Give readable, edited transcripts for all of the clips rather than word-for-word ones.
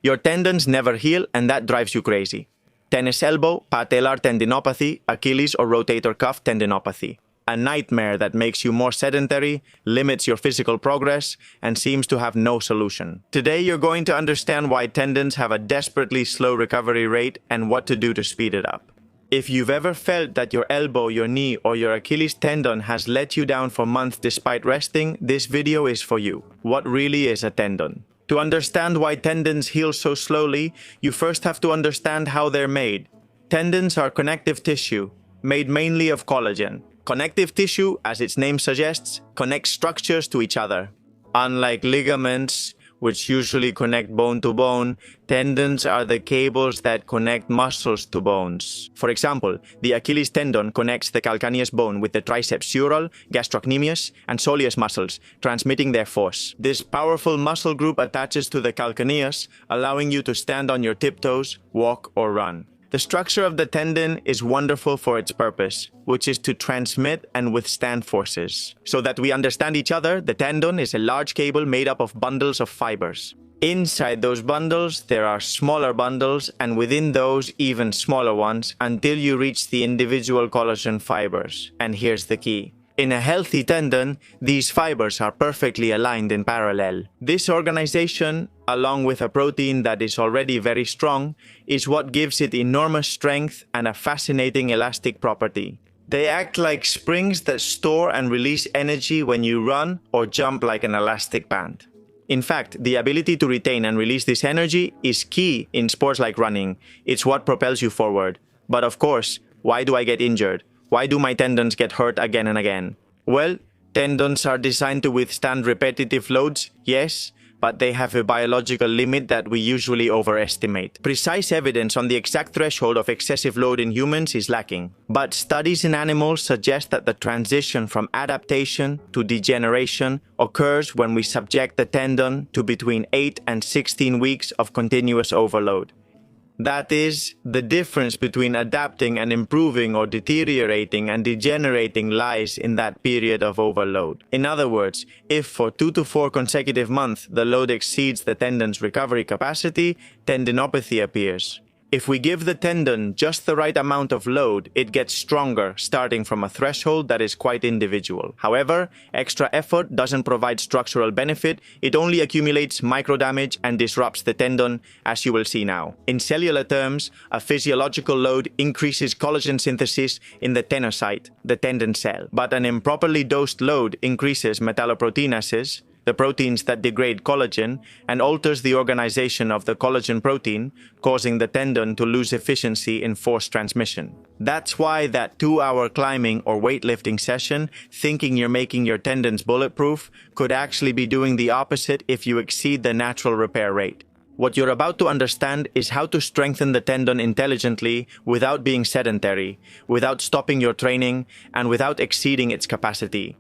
Your tendons never heal, and that drives you crazy. Tennis elbow, patellar tendinopathy, Achilles or rotator cuff tendinopathy. A nightmare that makes you more sedentary, limits your physical progress, and seems to have no solution. Today you're going to understand why tendons have a desperately slow recovery rate and what to do to speed it up. If you've ever felt that your elbow, your knee, or your Achilles tendon has let you down for months despite resting, this video is for you. What really is a tendon? To understand why tendons heal so slowly, you first have to understand how they're made. Tendons are connective tissue, made mainly of collagen. Connective tissue, as its name suggests, connects structures to each other. Unlike ligaments, which usually connect bone to bone, tendons are the cables that connect muscles to bones. For example, the Achilles tendon connects the calcaneus bone with the triceps sural, gastrocnemius, and soleus muscles, transmitting their force. This powerful muscle group attaches to the calcaneus, allowing you to stand on your tiptoes, walk, or run. The structure of the tendon is wonderful for its purpose, which is to transmit and withstand forces. So that we understand each other, the tendon is a large cable made up of bundles of fibers. Inside those bundles, there are smaller bundles, and within those, even smaller ones, until you reach the individual collagen fibers. And here's the key. In a healthy tendon, these fibers are perfectly aligned in parallel. This organization, along with a protein that is already very strong, is what gives it enormous strength and a fascinating elastic property. They act like springs that store and release energy when you run or jump like an elastic band. In fact, the ability to retain and release this energy is key in sports like running. It's what propels you forward. But of course, why do I get injured? Why do my tendons get hurt again and again? Well, tendons are designed to withstand repetitive loads, yes, but they have a biological limit that we usually overestimate. Precise evidence on the exact threshold of excessive load in humans is lacking. But studies in animals suggest that the transition from adaptation to degeneration occurs when we subject the tendon to between 8 and 16 weeks of continuous overload. That is, the difference between adapting and improving or deteriorating and degenerating lies in that period of overload. In other words, if for 2 to 4 consecutive months the load exceeds the tendon's recovery capacity, tendinopathy appears. If we give the tendon just the right amount of load, it gets stronger, starting from a threshold that is quite individual. However, extra effort doesn't provide structural benefit, it only accumulates microdamage and disrupts the tendon, as you will see now. In cellular terms, a physiological load increases collagen synthesis in the tenocyte, the tendon cell, but an improperly dosed load increases metalloproteinases, the proteins that degrade collagen, and alters the organization of the collagen protein, causing the tendon to lose efficiency in force transmission. That's why that 2-hour climbing or weightlifting session, thinking you're making your tendons bulletproof, could actually be doing the opposite if you exceed the natural repair rate. What you're about to understand is how to strengthen the tendon intelligently without being sedentary, without stopping your training, and without exceeding its capacity.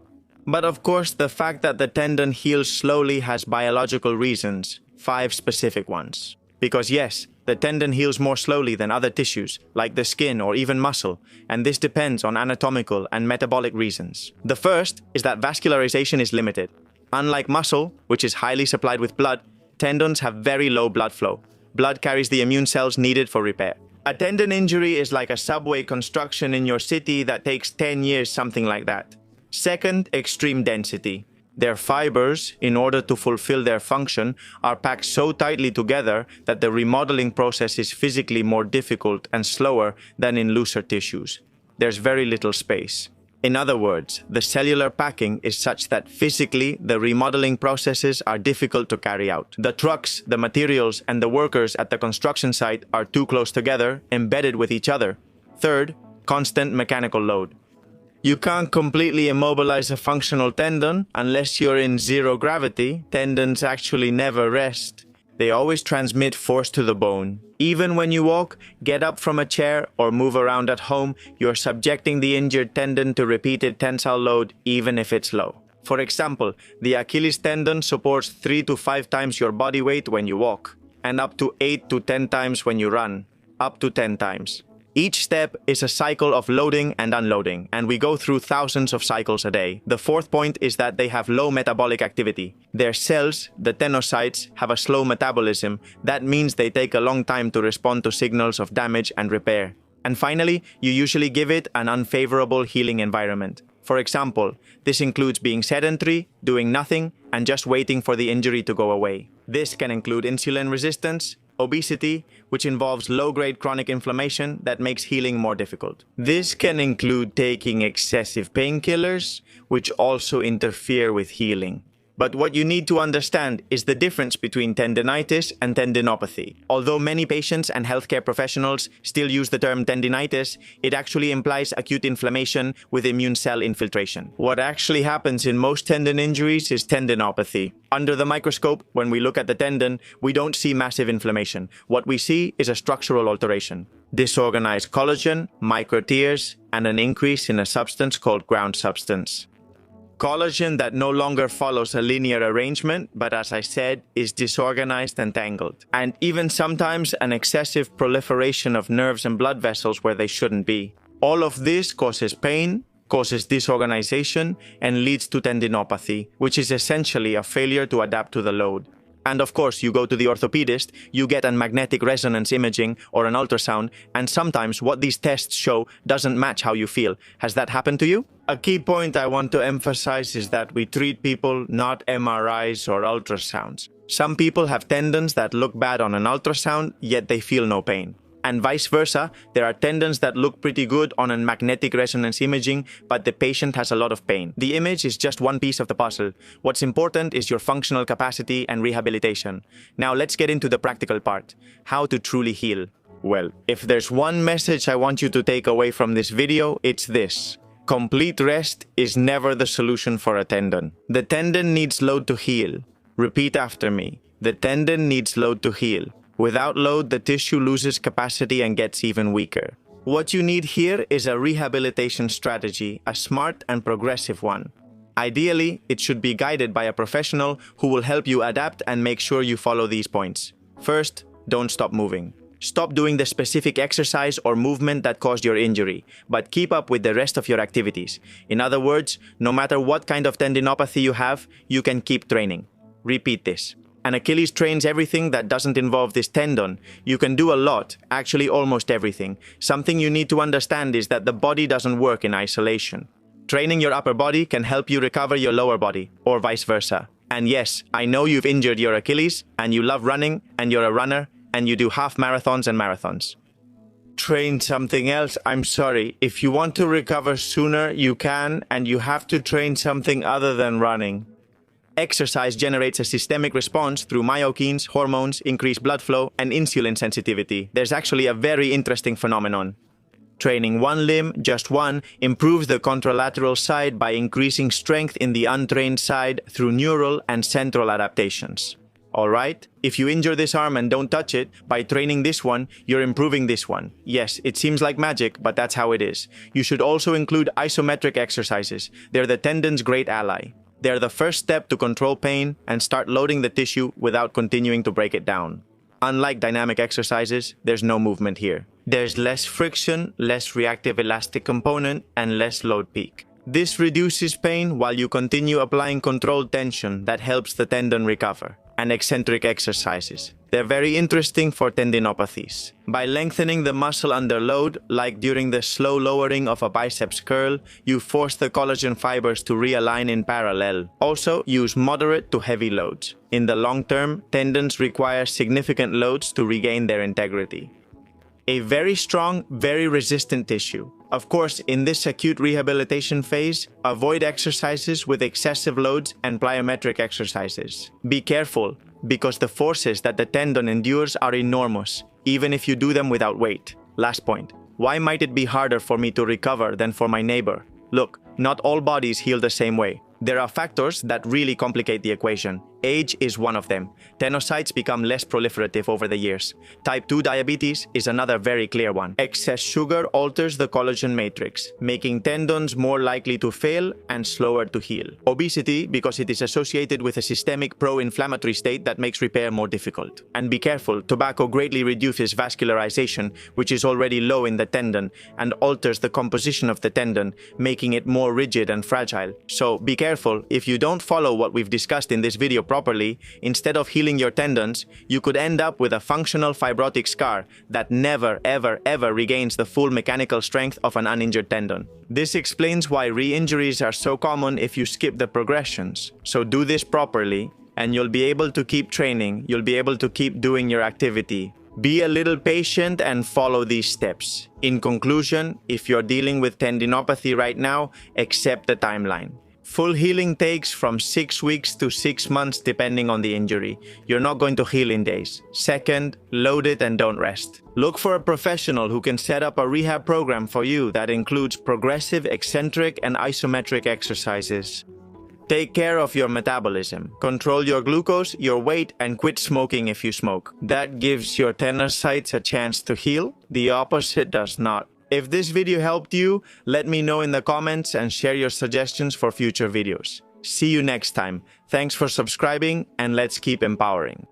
But of course, the fact that the tendon heals slowly has biological reasons, 5 specific ones. Because yes, the tendon heals more slowly than other tissues, like the skin or even muscle, and this depends on anatomical and metabolic reasons. The first is that vascularization is limited. Unlike muscle, which is highly supplied with blood, tendons have very low blood flow. Blood carries the immune cells needed for repair. A tendon injury is like a subway construction in your city that takes 10 years, something like that. Second, extreme density. Their fibers, in order to fulfill their function, are packed so tightly together that the remodeling process is physically more difficult and slower than in looser tissues. There's very little space. In other words, the cellular packing is such that physically the remodeling processes are difficult to carry out. The trucks, the materials, and the workers at the construction site are too close together, embedded with each other. Third, constant mechanical load. You can't completely immobilize a functional tendon unless you're in zero gravity. Tendons actually never rest. They always transmit force to the bone. Even when you walk, get up from a chair, or move around at home, you're subjecting the injured tendon to repeated tensile load even if it's low. For example, the Achilles tendon supports 3 to 5 times your body weight when you walk, and up to 8 to 10 times when you run. Up to 10 times. Each step is a cycle of loading and unloading, and we go through thousands of cycles a day. The fourth point is that they have low metabolic activity. Their cells, the tenocytes, have a slow metabolism. That means they take a long time to respond to signals of damage and repair. And finally, you usually give it an unfavorable healing environment. For example, this includes being sedentary, doing nothing, and just waiting for the injury to go away. This can include insulin resistance, obesity, which involves low-grade chronic inflammation that makes healing more difficult. This can include taking excessive painkillers, which also interfere with healing. But what you need to understand is the difference between tendinitis and tendinopathy. Although many patients and healthcare professionals still use the term tendinitis, it actually implies acute inflammation with immune cell infiltration. What actually happens in most tendon injuries is tendinopathy. Under the microscope, when we look at the tendon, we don't see massive inflammation. What we see is a structural alteration. Disorganized collagen, microtears, and an increase in a substance called ground substance. Collagen that no longer follows a linear arrangement, but as I said, is disorganized and tangled. And even sometimes an excessive proliferation of nerves and blood vessels where they shouldn't be. All of this causes pain, causes disorganization, and leads to tendinopathy, which is essentially a failure to adapt to the load. And of course, you go to the orthopedist, you get a magnetic resonance imaging or an ultrasound, and sometimes what these tests show doesn't match how you feel. Has that happened to you? A key point I want to emphasize is that we treat people, not MRIs or ultrasounds. Some people have tendons that look bad on an ultrasound, yet they feel no pain. And vice versa, there are tendons that look pretty good on a magnetic resonance imaging, but the patient has a lot of pain. The image is just one piece of the puzzle. What's important is your functional capacity and rehabilitation. Now let's get into the practical part. How to truly heal. Well, if there's one message I want you to take away from this video, it's this. Complete rest is never the solution for a tendon. The tendon needs load to heal. Repeat after me. The tendon needs load to heal. Without load, the tissue loses capacity and gets even weaker. What you need here is a rehabilitation strategy, a smart and progressive one. Ideally, it should be guided by a professional who will help you adapt and make sure you follow these points. First, don't stop moving. Stop doing the specific exercise or movement that caused your injury, but keep up with the rest of your activities. In other words, no matter what kind of tendinopathy you have, you can keep training. Repeat this. An Achilles trains everything that doesn't involve this tendon. You can do a lot, actually almost everything. Something you need to understand is that the body doesn't work in isolation. Training your upper body can help you recover your lower body, or vice versa. And yes, I know you've injured your Achilles, and you love running, and you're a runner, and you do half marathons and marathons. Train something else, I'm sorry. If you want to recover sooner, you can, and you have to train something other than running. Exercise generates a systemic response through myokines, hormones, increased blood flow, and insulin sensitivity. There's actually a very interesting phenomenon. Training one limb, just one, improves the contralateral side by increasing strength in the untrained side through neural and central adaptations. Alright? If you injure this arm and don't touch it, by training this one, you're improving this one. Yes, it seems like magic, but that's how it is. You should also include isometric exercises. They're the tendon's great ally. They're the first step to control pain and start loading the tissue without continuing to break it down. Unlike dynamic exercises, there's no movement here. There's less friction, less reactive elastic component, and less load peak. This reduces pain while you continue applying controlled tension that helps the tendon recover. And eccentric exercises. They're very interesting for tendinopathies. By lengthening the muscle under load, like during the slow lowering of a biceps curl, you force the collagen fibers to realign in parallel. Also, use moderate to heavy loads. In the long term, tendons require significant loads to regain their integrity. A very strong, very resistant tissue. Of course, in this acute rehabilitation phase, avoid exercises with excessive loads and plyometric exercises. Be careful, because the forces that the tendon endures are enormous, even if you do them without weight. Last point. Why might it be harder for me to recover than for my neighbor? Look, not all bodies heal the same way. There are factors that really complicate the equation. Age is one of them. Tenocytes become less proliferative over the years. Type 2 diabetes is another very clear one. Excess sugar alters the collagen matrix, making tendons more likely to fail and slower to heal. Obesity, because it is associated with a systemic pro-inflammatory state that makes repair more difficult. And be careful, tobacco greatly reduces vascularization, which is already low in the tendon, and alters the composition of the tendon, making it more rigid and fragile. So be careful, if you don't follow what we've discussed in this video properly, instead of healing your tendons, you could end up with a functional fibrotic scar that never, ever regains the full mechanical strength of an uninjured tendon. This explains why re-injuries are so common if you skip the progressions. So do this properly, and you'll be able to keep training, you'll be able to keep doing your activity. Be a little patient and follow these steps. In conclusion, if you're dealing with tendinopathy right now, accept the timeline. Full healing takes from 6 weeks to 6 months depending on the injury. You're not going to heal in days. Second, load it and don't rest. Look for a professional who can set up a rehab program for you that includes progressive, eccentric, and isometric exercises. Take care of your metabolism. Control your glucose, your weight, and quit smoking if you smoke. That gives your tenocytes a chance to heal. The opposite does not. If this video helped you, let me know in the comments and share your suggestions for future videos. See you next time. Thanks for subscribing, and let's keep empowering.